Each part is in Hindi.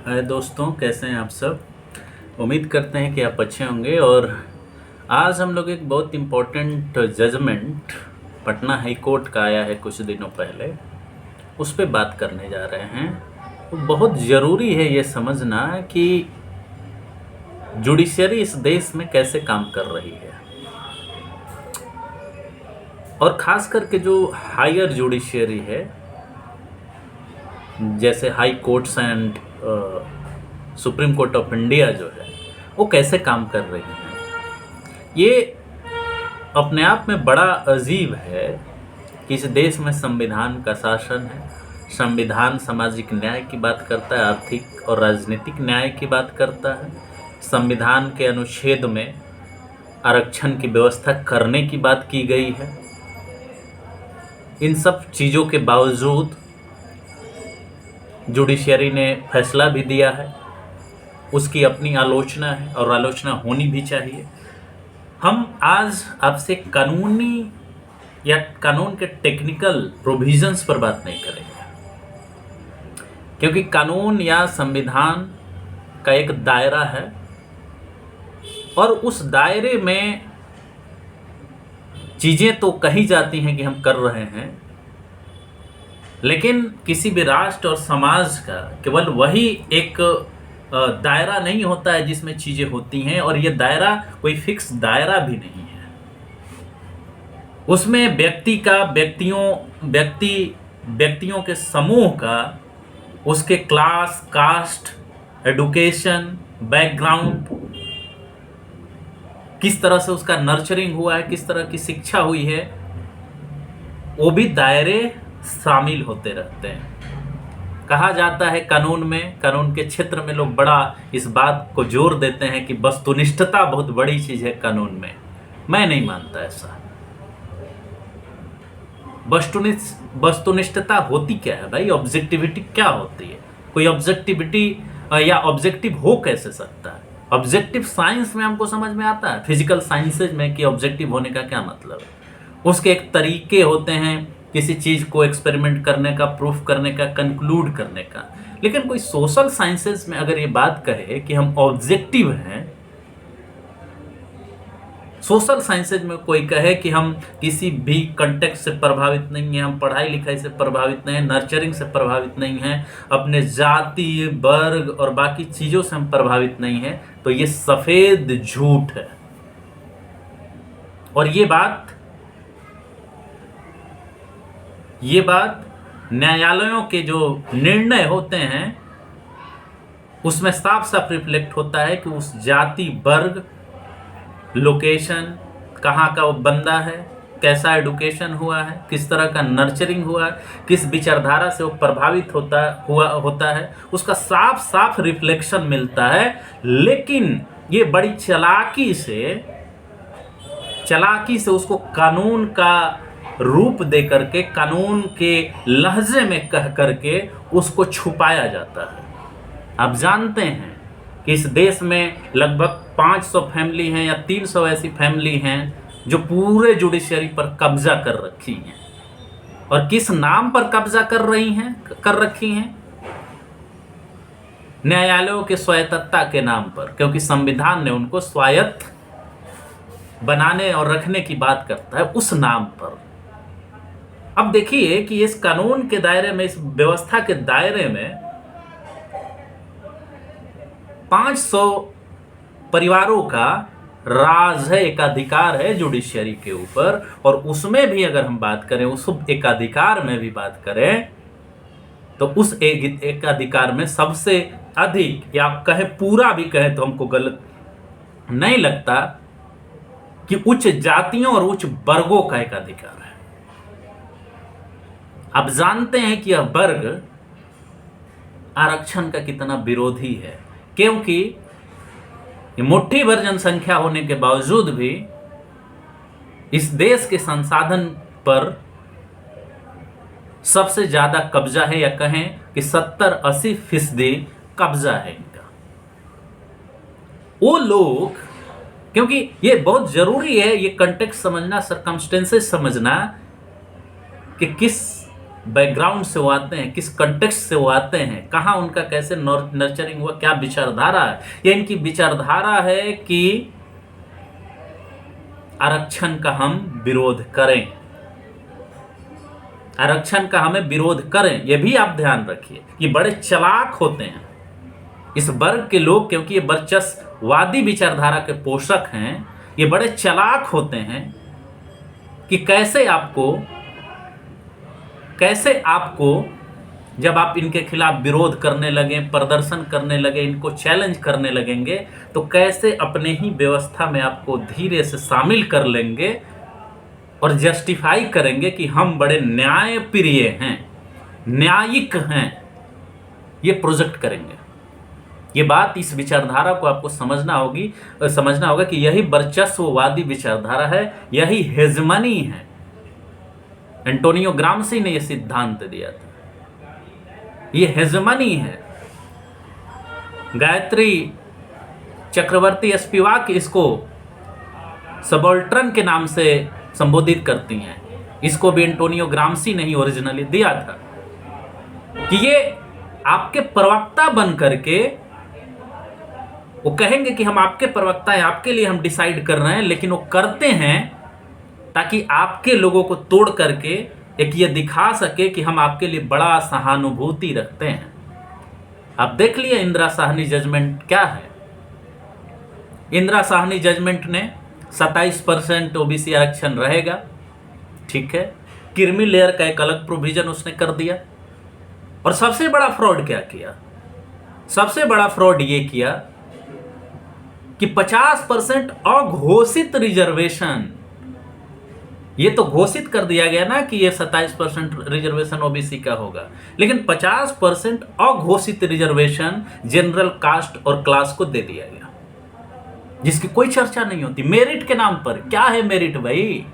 हाय दोस्तों, कैसे हैं आप सब। उम्मीद करते हैं कि आप अच्छे होंगे। और आज हम लोग एक बहुत important judgement Patna high court का आया है कुछ दिनों पहले, उस पे बात करने जा रहे हैं। तो बहुत ज़रूरी है ये समझना कि जुडिशरी इस देश में कैसे काम कर रही है, और ख़ास करके जो हायर जुडिशरी है, जैसे high courts and supreme court of India जो है, वो कैसे काम कर रही है। ये अपने आप में बड़ा अजीब है कि इस देश में संविधान का शासन है। संविधान सामाजिक न्याय की बात करता है, आर्थिक और राजनीतिक न्याय की बात करता है। संविधान के अनुच्छेद में आरक्षण की व्यवस्था करने की बात की गई है। इन सब चीज़ों के बावजूद जुडिशरी ने फैसला भी दिया है, उसकी अपनी आलोचना है और आलोचना होनी भी चाहिए। हम आज आपसे कानूनी या कानून के टेक्निकल प्रोविजंस पर बात नहीं करेंगे, क्योंकि कानून या संविधान का एक दायरा है और उस दायरे में चीज़ें तो कही जाती हैं कि हम कर रहे हैं, लेकिन किसी भी राष्ट्र और समाज का केवल वही एक दायरा नहीं होता है जिसमें चीज़ें होती हैं, और ये दायरा कोई फिक्स दायरा भी नहीं है। उसमें व्यक्ति का व्यक्तियों के समूह का, उसके क्लास, कास्ट, एडुकेशन, बैकग्राउंड, किस तरह से उसका नर्चरिंग हुआ है, किस तरह की शिक्षा हुई है, वो भी दायरे शामिल होते रहते हैं। कहा जाता है कानून में, कानून के क्षेत्र में लोग बड़ा इस बात को जोर देते हैं कि वस्तुनिष्ठता बहुत बड़ी चीज़ है कानून में। मैं नहीं मानता ऐसा। वस्तुनिष्ठता होती क्या है भाई? ऑब्जेक्टिविटी क्या होती है? कोई ऑब्जेक्टिविटी या ऑब्जेक्टिव हो कैसे सकता है? ऑब्जेक्टिव साइंस में हमको समझ में आता है, फिजिकल साइंसेज में, कि ऑब्जेक्टिव होने का क्या मतलब है। उसके एक तरीके होते हैं किसी चीज़ को एक्सपेरिमेंट करने का, प्रूफ करने का, कंक्लूड करने का। लेकिन कोई सोशल साइंसेज में अगर ये बात कहे कि हम ऑब्जेक्टिव हैं, सोशल साइंसेज में कोई कहे कि हम किसी भी कंटेक्स्ट से प्रभावित नहीं हैं, हम पढ़ाई लिखाई से प्रभावित नहीं हैं, नर्चरिंग से प्रभावित नहीं हैं, अपने जाति, वर्ग और बाकी चीज़ों से हम प्रभावित नहीं हैं, तो ये सफ़ेद झूठ है। और ये बात न्यायालयों के जो निर्णय होते हैं उसमें साफ साफ रिफ्लेक्ट होता है कि उस जाति, वर्ग, लोकेशन, कहाँ का वो बंदा है, कैसा एडुकेशन हुआ है, किस तरह का नर्चरिंग हुआ है, किस विचारधारा से वो प्रभावित होता है, उसका साफ साफ रिफ्लेक्शन मिलता है। लेकिन ये बड़ी चालाकी से उसको कानून का रूप दे करके, कानून के लहजे में कह करके उसको छुपाया जाता है। आप जानते हैं कि इस देश में लगभग 500 फैमिली हैं या 300 ऐसी फैमिली हैं जो पूरे जुडिशरी पर कब्जा कर रखी हैं। और किस नाम पर कब्जा कर रखी हैं? न्यायालयों के स्वायत्तता के नाम पर, क्योंकि संविधान ने उनको स्वायत्त बनाने और रखने की बात करता है उस नाम पर। अब देखिए कि इस कानून के दायरे में, इस व्यवस्था के दायरे में 500 परिवारों का राज है, एकाधिकार है जुडिशरी के ऊपर। और उसमें भी अगर हम बात करें, उस एकाधिकार में भी बात करें, तो उस एकाधिकार में सबसे अधिक, या कहे पूरा भी कहे तो हमको गलत नहीं लगता, कि उच्च जातियों और उच्च वर्गों का एकाधिकार है। आप जानते हैं कि यह वर्ग आरक्षण का कितना विरोधी है, क्योंकि मुट्ठी भर जनसंख्या होने के बावजूद भी इस देश के संसाधन पर सबसे ज्यादा कब्जा है, या कहें कि 70-80% कब्जा है इनका। वो लोग, क्योंकि ये बहुत जरूरी है ये कंटेक्स्ट समझना, सर्कमस्टेंसेस समझना, कि किस बैकग्राउंड से वो आते हैं, किस कंटेक्स्ट से वो आते हैं, कहाँ उनका कैसे नर्चरिंग हुआ, क्या विचारधारा है। ये इनकी विचारधारा है कि आरक्षण का हम विरोध करें, आरक्षण का हमें विरोध करें। ये भी आप ध्यान रखिए कि बड़े चालाक होते हैं इस वर्ग के लोग, क्योंकि ये वर्चस्ववादी विचारधारा के पोषक हैं। ये बड़े चालाक होते हैं कि कैसे आपको जब आप इनके खिलाफ विरोध करने लगे, प्रदर्शन करने लगे, इनको चैलेंज करने लगेंगे, तो कैसे अपने ही व्यवस्था में आपको धीरे से शामिल कर लेंगे और जस्टिफाई करेंगे कि हम बड़े न्यायप्रिय हैं, न्यायिक हैं। ये प्रोजेक्ट करेंगे। ये बात, इस विचारधारा को आपको समझना होगा कि यही वर्चस्ववादी विचारधारा है, यही हेजमनी है। एंटोनियो ग्राम्सी ने यह सिद्धांत दिया था, ये हेजमनी है। गायत्री चक्रवर्ती स्पिवाक इसको सबॉल्टर्न के नाम से संबोधित करती हैं। इसको भी एंटोनियो ग्राम्सी ने ही ओरिजिनली दिया था कि ये आपके प्रवक्ता बन करके वो कहेंगे कि हम आपके प्रवक्ता हैं, आपके लिए हम डिसाइड कर रहे हैं, लेकिन वो करते हैं ताकि आपके लोगों को तोड़ करके एक ये दिखा सके कि हम आपके लिए बड़ा सहानुभूति रखते हैं। आप देख लिए इंदिरा साहनी जजमेंट क्या है। इंदिरा साहनी जजमेंट ने 27% ओबीसी आरक्षण रहेगा, ठीक है। क्रीमी लेयर का एक अलग प्रोविजन उसने कर दिया। और सबसे बड़ा फ्रॉड क्या किया? सबसे बड़ा फ्रॉड ये किया कि 50% अघोषित रिजर्वेशन, ये तो घोषित कर दिया गया ना कि ये 27% रिजर्वेशन ओबीसी का होगा, लेकिन 50% अघोषित रिजर्वेशन जनरल कास्ट और क्लास को दे दिया गया, जिसकी कोई चर्चा नहीं होती। मेरिट के नाम पर क्या है मेरिट भाई?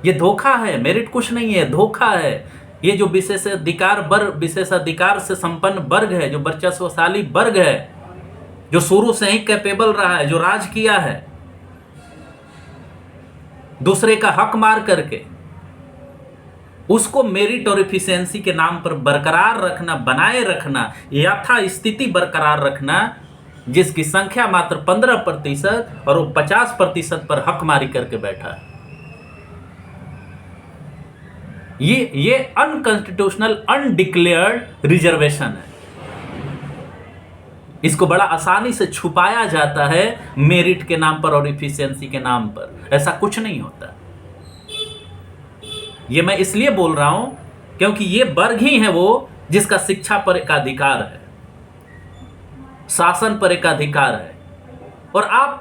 ये धोखा है। मेरिट कुछ नहीं है, धोखा है। ये जो विशेषाधिकार से संपन्न वर्ग है, जो वर्चस्वशाली वर्ग है, जो शुरू से ही कैपेबल रहा है, जो राज किया है दूसरे का हक मार करके, उसको मेरिट और एफिशिएंसी के नाम पर बरकरार रखना, बनाए रखना, यथास्थिति बरकरार रखना, जिसकी संख्या मात्र 15% और वो 50% पर हकमारी करके बैठा है। ये अनकॉन्स्टिट्यूशनल, अनडिक्लेयर्ड रिजर्वेशन है। इसको बड़ा आसानी से छुपाया जाता है मेरिट के नाम पर और एफिशिएंसी के नाम पर। ऐसा कुछ नहीं होता। ये मैं इसलिए बोल रहा हूं क्योंकि ये वर्ग ही है वो जिसका शिक्षा पर एक अधिकार है, शासन पर एक अधिकार है। और आप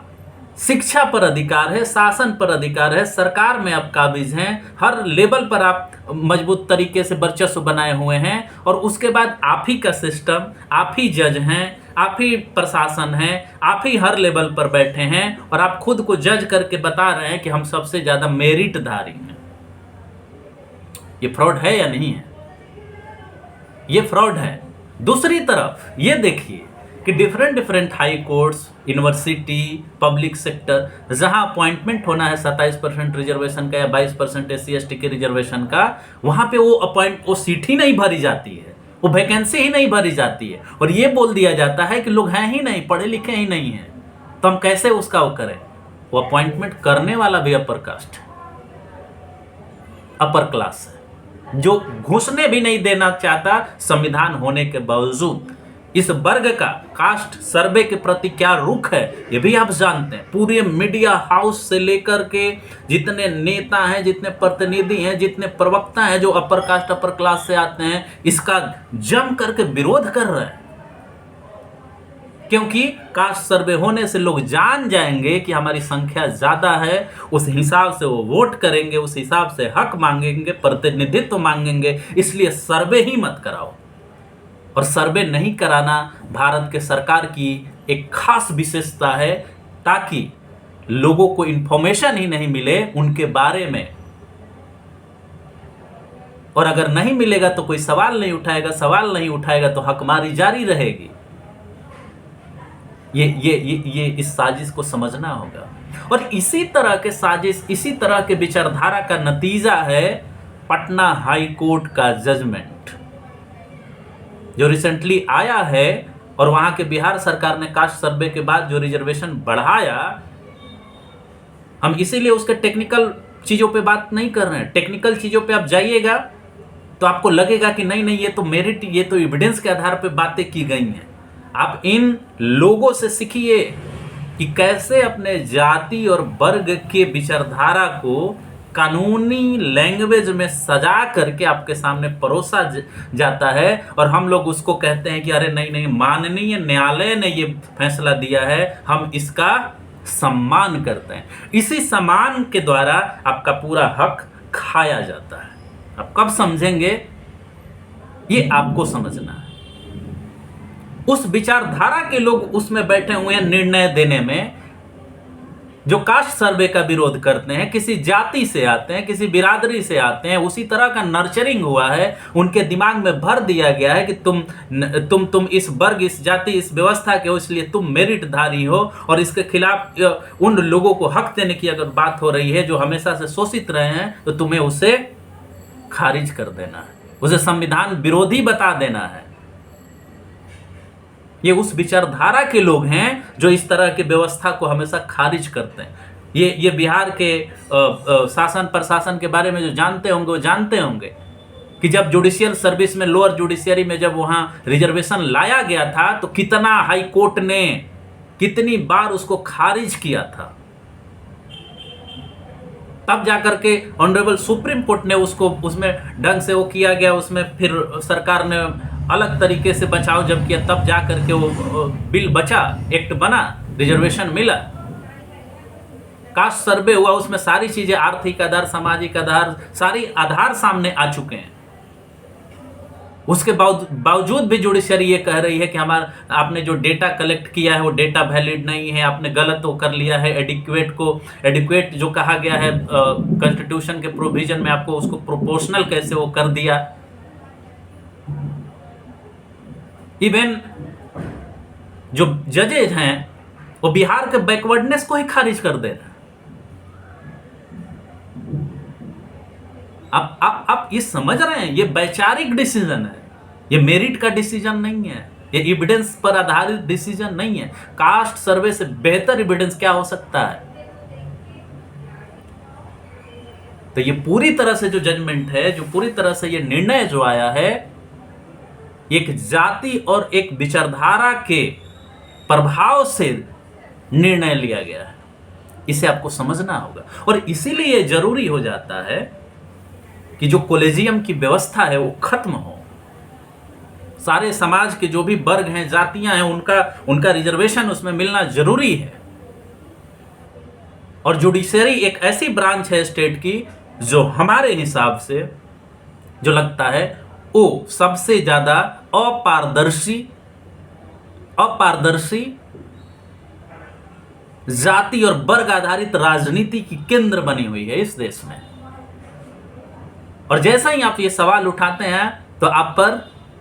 शिक्षा पर अधिकार है, शासन पर अधिकार है, सरकार में आप काबिज हैं, हर लेवल पर आप मजबूत तरीके से वर्चस्व बनाए हुए हैं। और उसके बाद आप ही का सिस्टम, आप ही जज हैं, आप ही प्रशासन है, आप ही हर लेवल पर बैठे हैं और आप खुद को जज करके बता रहे हैं कि हम सबसे ज्यादा मेरिटधारी हैं। ये फ्रॉड है या नहीं है? ये फ्रॉड है। दूसरी तरफ ये देखिए कि different high courts, university, public sector, जहां अपॉइंटमेंट होना है 27% रिजर्वेशन का या 22% SC/ST के रिजर्वेशन का, वहां पे वो सीट ही नहीं भरी जाती है, वो वैकेंसी ही नहीं भरी जाती है। और ये बोल दिया जाता है कि लोग हैं ही नहीं, पढ़े लिखे ही नहीं हैं, तो हम कैसे उसका वो करें? वो अपॉइंटमेंट करने वाला भी अपर कास्ट, अपर क्लास है, जो घुसने भी नहीं देना चाहता संविधान होने के बावजूद। इस वर्ग का कास्ट सर्वे के प्रति क्या रुख है ये भी आप जानते हैं। पूरे मीडिया हाउस से लेकर के जितने नेता हैं, जितने प्रतिनिधि हैं, जितने प्रवक्ता हैं जो अपर कास्ट अपर क्लास से आते हैं, इसका जम करके विरोध कर रहे हैं। क्योंकि कास्ट सर्वे होने से लोग जान जाएंगे कि हमारी संख्या ज्यादा है, उस हिसाब से वो वोट करेंगे, उस हिसाब से हक मांगेंगे, प्रतिनिधित्व मांगेंगे। इसलिए सर्वे ही मत कराओ। और सर्वे नहीं कराना भारत के सरकार की एक खास विशेषता है, ताकि लोगों को इंफॉर्मेशन ही नहीं मिले उनके बारे में। और अगर नहीं मिलेगा तो कोई सवाल नहीं उठाएगा, सवाल नहीं उठाएगा तो हकमारी जारी रहेगी। ये इस साजिश को समझना होगा। और इसी तरह के साजिश, इसी तरह के विचारधारा का नतीजा है पटना हाई कोर्ट का जजमेंट जो रिसेंटली आया है, और वहां के बिहार सरकार ने कास्ट सर्वे के बाद जो रिजर्वेशन बढ़ाया, हम इसीलिए उसके टेक्निकल चीजों पे बात नहीं कर रहे हैं। टेक्निकल चीजों पे आप जाइएगा तो आपको लगेगा कि नहीं नहीं, ये तो मेरिट, ये तो एविडेंस के आधार पे बातें की गई हैं। आप इन लोगों से सीखिए कि कैसे अपने जाति और वर्ग के विचारधारा को कानूनी लैंग्वेज में सजा करके आपके सामने परोसा जाता है, और हम लोग उसको कहते हैं कि अरे नहीं नहीं, माननीय न्यायालय ने ये फैसला दिया है, हम इसका सम्मान करते हैं। इसी सम्मान के द्वारा आपका पूरा हक खाया जाता है। आप कब समझेंगे, ये आपको समझना है। उस विचारधारा के लोग उसमें बैठे हुए हैं निर्णय देने में, जो कास्ट सर्वे का विरोध करते हैं, किसी जाति से आते हैं, किसी बिरादरी से आते हैं, उसी तरह का नर्चरिंग हुआ है, उनके दिमाग में भर दिया गया है कि तुम इस वर्ग, इस जाति, इस व्यवस्था के हो, इसलिए तुम मेरिटधारी हो, और इसके खिलाफ उन लोगों को हक देने की अगर बात हो रही है जो हमेशा से शोषित रहे हैं, तो तुम्हें उसे खारिज कर देना है, उसे संविधान विरोधी बता देना है। ये उस विचारधारा के लोग हैं जो इस तरह की व्यवस्था को हमेशा खारिज करते हैं। ये बिहार के शासन प्रशासन के बारे में जो जानते होंगे वो जानते होंगे कि जब जुडिशियल सर्विस में, लोअर जुडिशियरी में जब वहां रिजर्वेशन लाया गया था, तो कितना हाई कोर्ट ने कितनी बार उसको खारिज किया था। तब जाकर के ऑनरेबल सुप्रीम कोर्ट ने उसको, उसमें ढंग से वो किया गया, उसमें फिर सरकार ने अलग तरीके से बचाव जब किया, तब जाकर के वो बिल बचा, एक्ट बना, रिजर्वेशन मिला, कास्ट सर्वे हुआ, उसमें सारी चीजें, आर्थिक आधार, सामाजिक आधार, सारी आधार सामने आ चुके हैं। उसके बावजूद भी जुडिशरी ये कह रही है कि आपने जो डेटा कलेक्ट किया है वो डेटा वैलिड नहीं है, आपने गलत वो कर लिया है, एडिक्वेट जो कहा गया है कॉन्स्टिट्यूशन के प्रोविजन में, आपको उसको प्रोपोर्शनल कैसे वो कर दिया। इवन जो जजेज हैं वो बिहार के बैकवर्डनेस को ही खारिज कर दे रहे हैं। आप ये समझ रहे हैं, ये वैचारिक डिसीजन है, ये मेरिट का डिसीजन नहीं है, ये एविडेंस पर आधारित डिसीजन नहीं है। कास्ट सर्वे से बेहतर एविडेंस क्या हो सकता है। तो ये पूरी तरह से जो जजमेंट है, जो पूरी तरह से ये निर्णय जो आया है, एक जाति और एक विचारधारा के प्रभाव से निर्णय लिया गया है। इसे आपको समझना होगा, और इसीलिए जरूरी हो जाता है कि जो कॉलेजियम की व्यवस्था है वो खत्म हो। सारे समाज के जो भी वर्ग हैं, जातियां हैं, उनका रिजर्वेशन उसमें मिलना जरूरी है। और जुडिशरी एक ऐसी ब्रांच है स्टेट की जो हमारे हिसाब से जो लगता है वो सबसे ज्यादा अपारदर्शी जाति और वर्ग आधारित राजनीति की केंद्र बनी हुई है इस देश में। और जैसा ही आप ये सवाल उठाते हैं तो आप पर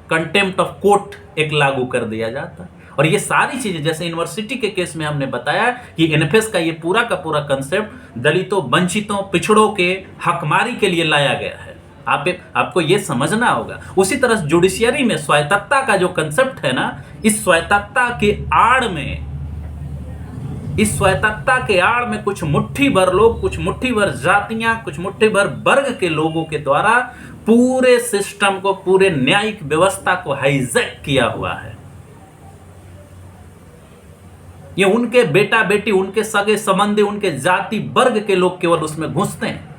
कंटेम्प्ट ऑफ कोर्ट एक लागू कर दिया जाता है। और ये सारी चीजें, जैसे यूनिवर्सिटी के केस में हमने बताया कि एनएफएस का ये पूरा का पूरा कंसेप्ट दलितों, वंचितों, पिछड़ों के हकमारी के लिए लाया गया है। आपको ये समझना होगा। उसी तरह जुडिशियरी में स्वायत्तता का जो कंसेप्ट है ना, इस स्वायत्तता के आड़ में कुछ मुट्ठी भर लोग, कुछ मुट्ठी भर जातियां, कुछ मुट्ठी भर वर्ग के लोगों के द्वारा पूरे सिस्टम को, पूरे न्यायिक व्यवस्था को हाईजैक किया हुआ है। ये उनके बेटा बेटी, उनके सगे संबंधी, उनके जाति वर्ग के लोग केवल उसमें घुसते हैं।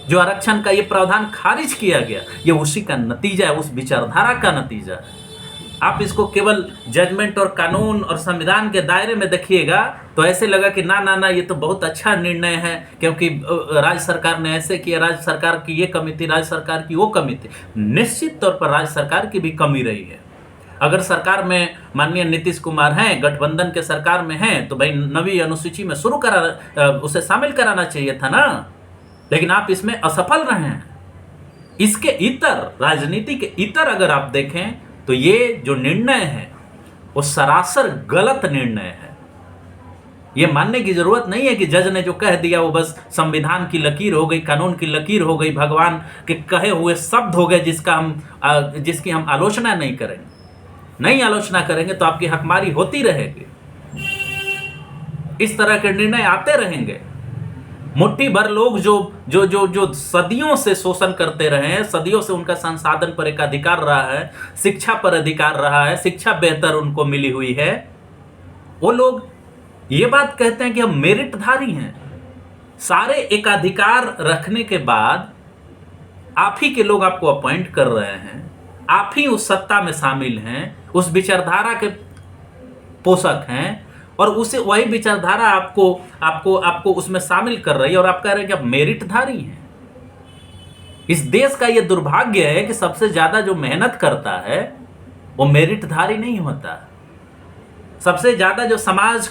जो आरक्षण का ये प्रावधान खारिज किया गया, ये उसी का नतीजा है, उस विचारधारा का नतीजा है। आप इसको केवल जजमेंट और कानून और संविधान के दायरे में देखिएगा तो ऐसे लगा कि ना ना ना, ये तो बहुत अच्छा निर्णय है, क्योंकि राज्य सरकार ने ऐसे किया, राज्य सरकार की ये कमी थी, राज्य सरकार की वो कमी थी। निश्चित तौर पर राज्य सरकार की भी कमी रही है। अगर सरकार में माननीय नीतीश कुमार हैं, गठबंधन के सरकार में हैं, तो भाई 9वीं अनुसूची में उसे शामिल कराना चाहिए था ना, लेकिन आप इसमें असफल रहे हैं। इसके इतर, राजनीति के इतर अगर आप देखें तो ये जो निर्णय है वो सरासर गलत निर्णय है। ये मानने की जरूरत नहीं है कि जज ने जो कह दिया वो बस संविधान की लकीर हो गई, कानून की लकीर हो गई, भगवान के कहे हुए शब्द हो गए जिसकी हम आलोचना नहीं करेंगे। नहीं आलोचना करेंगे तो आपकी हकमारी होती रहेगी, इस तरह के निर्णय आते रहेंगे। मुट्ठी भर लोग जो जो जो जो सदियों से शोषण करते रहे हैं, सदियों से उनका संसाधन पर एक अधिकार रहा है, शिक्षा पर अधिकार रहा है, शिक्षा बेहतर उनको मिली हुई है, वो लोग ये बात कहते हैं कि हम मेरिटधारी हैं। सारे एकाधिकार रखने के बाद आप ही के लोग आपको अपॉइंट कर रहे हैं, आप ही उस सत्ता में शामिल हैं, उस विचारधारा के पोषक हैं, और उसे वही विचारधारा आपको आपको आपको उसमें शामिल कर रही है, और आप कह रहे हैं कि आप मेरिटधारी हैं। इस देश का यह दुर्भाग्य है कि सबसे ज्यादा जो मेहनत करता है वो मेरिटधारी नहीं होता। सबसे ज्यादा जो समाज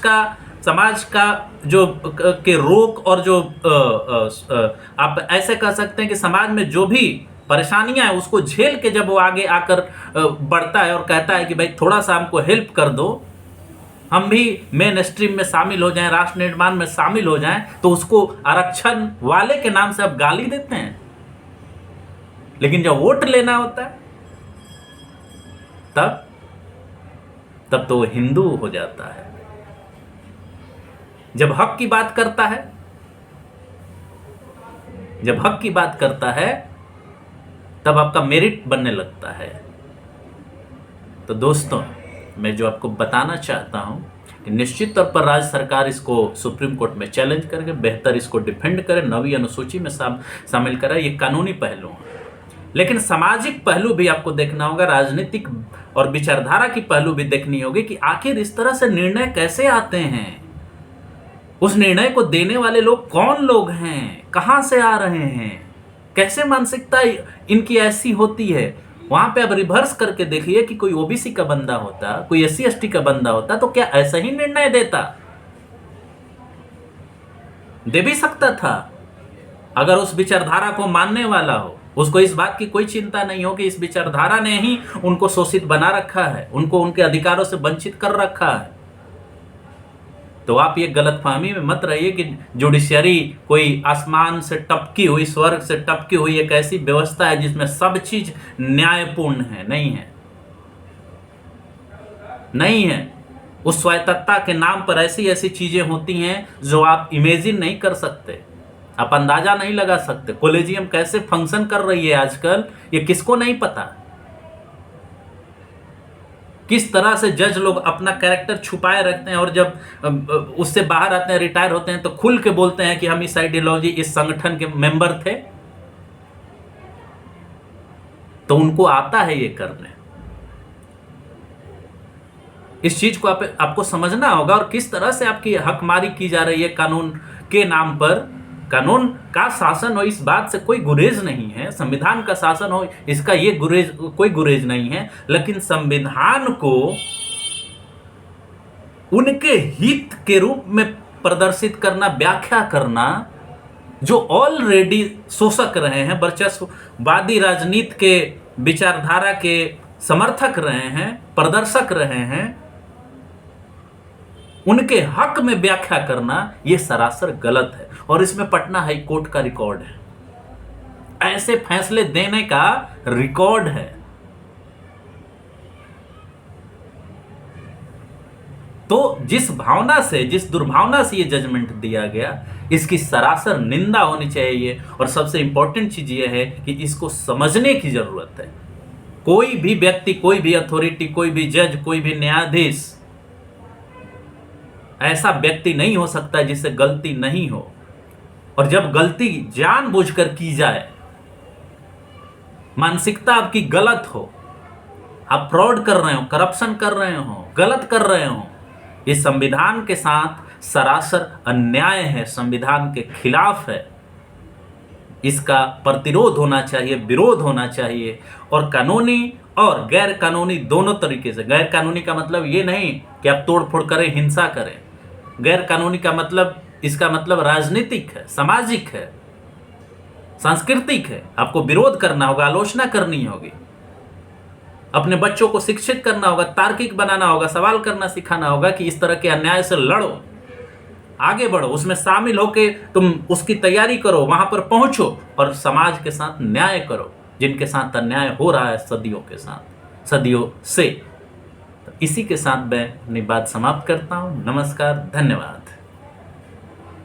का जो के रोक और जो आप ऐसे कह सकते हैं कि समाज में जो भी परेशानियां हैं उसको झेल के जब वो आगे आकर बढ़ता है और कहता है कि भाई थोड़ा सा हमको हेल्प कर दो, हम भी मेन स्ट्रीम में शामिल हो जाएं, राष्ट्र निर्माण में शामिल हो जाएं, तो उसको आरक्षण वाले के नाम से आप गाली देते हैं। लेकिन जब वोट लेना होता है तब तो वो हिंदू हो जाता है। जब हक की बात करता है तब आपका मेरिट बनने लगता है। तो दोस्तों, मैं जो आपको बताना चाहता हूं कि निश्चित तौर पर राज्य सरकार इसको सुप्रीम कोर्ट में चैलेंज करके बेहतर इसको डिफेंड करे, 9वीं अनुसूची में शामिल करे। ये कानूनी पहलू है, लेकिन सामाजिक पहलू भी आपको देखना होगा, राजनीतिक और विचारधारा की पहलू भी देखनी होगी कि आखिर इस तरह से निर्णय कैसे आते हैं, उस निर्णय को देने वाले लोग कौन लोग हैं, कहां से आ रहे हैं, कैसे मानसिकता इनकी ऐसी होती है। वहां पे अब रिवर्स करके देखिए कि कोई ओबीसी का बंदा होता, कोई एससी एसटी का बंदा होता, तो क्या ऐसा ही निर्णय देता? दे भी सकता था अगर उस विचारधारा को मानने वाला हो, उसको इस बात की कोई चिंता नहीं हो कि इस विचारधारा ने ही उनको शोषित बना रखा है, उनको उनके अधिकारों से वंचित कर रखा है। तो आप ये गलतफहमी में मत रहिए कि जुडिशरी कोई आसमान से टपकी हुई, स्वर्ग से टपकी हुई एक ऐसी व्यवस्था है जिसमें सब चीज न्यायपूर्ण है। नहीं है। उस स्वायत्तता के नाम पर ऐसी ऐसी चीजें होती हैं जो आप इमेजिन नहीं कर सकते, आप अंदाजा नहीं लगा सकते। कॉलेजियम कैसे फंक्शन कर रही है आजकल, ये किसको नहीं पता। किस तरह से जज लोग अपना कैरेक्टर छुपाए रखते हैं और जब उससे बाहर आते हैं, रिटायर होते हैं, तो खुल के बोलते हैं कि हम इस आइडियोलॉजी, इस संगठन के मेंबर थे। तो उनको आता है ये करने। इस चीज को आपको समझना होगा, और किस तरह से आपकी हकमारी की जा रही है कानून के नाम पर। कानून का शासन हो, इस बात से कोई गुरेज नहीं है, संविधान का शासन हो, इसका ये कोई गुरेज नहीं है, लेकिन संविधान को उनके हित के रूप में प्रदर्शित करना, व्याख्या करना, जो ऑलरेडी शोषक रहे हैं, वर्चस्ववादी राजनीति के विचारधारा के समर्थक रहे हैं, प्रदर्शक रहे हैं, उनके हक में व्याख्या करना यह सरासर गलत है। और इसमें पटना हाई कोर्ट का रिकॉर्ड है, ऐसे फैसले देने का रिकॉर्ड है। तो जिस भावना से, जिस दुर्भावना से यह जजमेंट दिया गया, इसकी सरासर निंदा होनी चाहिए। और सबसे इंपॉर्टेंट चीज यह है कि इसको समझने की जरूरत है। कोई भी व्यक्ति, कोई भी अथॉरिटी, कोई भी जज, कोई भी न्यायाधीश ऐसा व्यक्ति नहीं हो सकता जिससे गलती नहीं हो। और जब गलती जानबूझकर की जाए, मानसिकता आपकी गलत हो, आप फ्रॉड कर रहे हो, करप्शन कर रहे हो, गलत कर रहे हो, ये संविधान के साथ सरासर अन्याय है, संविधान के खिलाफ है। इसका प्रतिरोध होना चाहिए, विरोध होना चाहिए। और कानूनी और गैर कानूनी दोनों तरीके से। गैर कानूनी का मतलब ये नहीं कि आप तोड़फोड़ करें, हिंसा करें। गैर कानूनी का मतलब, इसका मतलब राजनीतिक है, सामाजिक है, सांस्कृतिक है। आपको विरोध करना होगा, आलोचना करनी होगी, अपने बच्चों को शिक्षित करना होगा, तार्किक बनाना होगा, सवाल करना सिखाना होगा कि इस तरह के अन्याय से लड़ो। आगे बढ़ो, उसमें शामिल होके तुम उसकी तैयारी करो, वहां पर पहुंचो और समाज के साथ न्याय करो, जिनके साथ अन्याय हो रहा है सदियों के साथ, सदियों से। तो इसी के साथ मैं अपनी बात समाप्त करता हूं। नमस्कार, धन्यवाद।